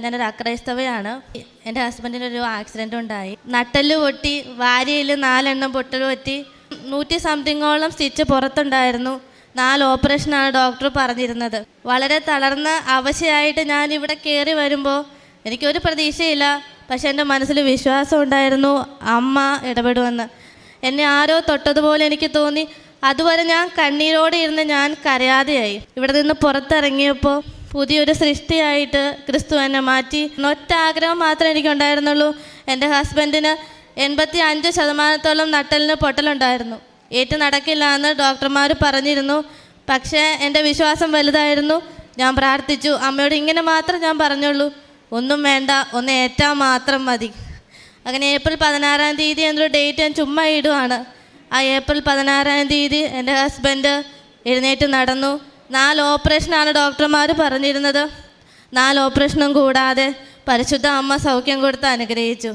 ഞാനൊരു അക്രൈസ്തവയാണ്. എൻ്റെ ഹസ്ബൻഡിനൊരു ആക്സിഡൻ്റ് ഉണ്ടായി. നട്ടെല്ല് പൊട്ടി, വാരിയിൽ 4 എണ്ണം പൊട്ടൽ പറ്റി, 100 സ്റ്റിച്ച് പുറത്തുണ്ടായിരുന്നു. 4 ഓപ്പറേഷനാണ് ഡോക്ടർ പറഞ്ഞിരുന്നത്. വളരെ തളർന്ന അവശയായിട്ട് ഞാൻ ഇവിടെ കയറി വരുമ്പോൾ എനിക്കൊരു പ്രതീക്ഷയില്ല. പക്ഷെ എൻ്റെ മനസ്സിൽ വിശ്വാസം ഉണ്ടായിരുന്നു, അമ്മ ഇടപെടുമെന്ന്. എന്നെ ആരോ തൊട്ടതുപോലെ എനിക്ക് തോന്നി. അതുവരെ ഞാൻ കണ്ണീരോടെ ഇരുന്ന് ഞാൻ കരയാതെയായി. ഇവിടെ നിന്ന് പുറത്തിറങ്ങിയപ്പോൾ പുതിയൊരു സൃഷ്ടിയായിട്ട് ക്രിസ്തു എന്നെ മാറ്റി. ഒറ്റ ആഗ്രഹം മാത്രമേ എനിക്കുണ്ടായിരുന്നുള്ളൂ. എൻ്റെ ഹസ്ബൻഡിന് 85% നട്ടലിന് പൊട്ടലുണ്ടായിരുന്നു. ഏറ്റു നടക്കില്ല എന്ന് ഡോക്ടർമാർ പറഞ്ഞിരുന്നു. പക്ഷേ എൻ്റെ വിശ്വാസം വലുതായിരുന്നു. ഞാൻ പ്രാർത്ഥിച്ചു. അമ്മയോട് ഇങ്ങനെ മാത്രം ഞാൻ പറഞ്ഞുള്ളൂ, ഒന്നും വേണ്ട, ഒന്ന് ഏറ്റാൽ മാത്രം മതി. അങ്ങനെ ഏപ്രിൽ 16-ാം തീയതി എന്നൊരു ഡേറ്റ് ഞാൻ ചുമ്മാ ഇടുവാണ്. ആ ഏപ്രിൽ 16-ാം തീയതി എൻ്റെ ഹസ്ബൻഡ് എഴുന്നേറ്റ് നടന്നു. 4 ഓപ്പറേഷനാണ് ഡോക്ടർമാർ പറഞ്ഞിരുന്നത്. 4 ഓപ്പറേഷനും കൂടാതെ പരിശുദ്ധ അമ്മ സൗഖ്യം കൊടുത്ത് അനുഗ്രഹിച്ചു.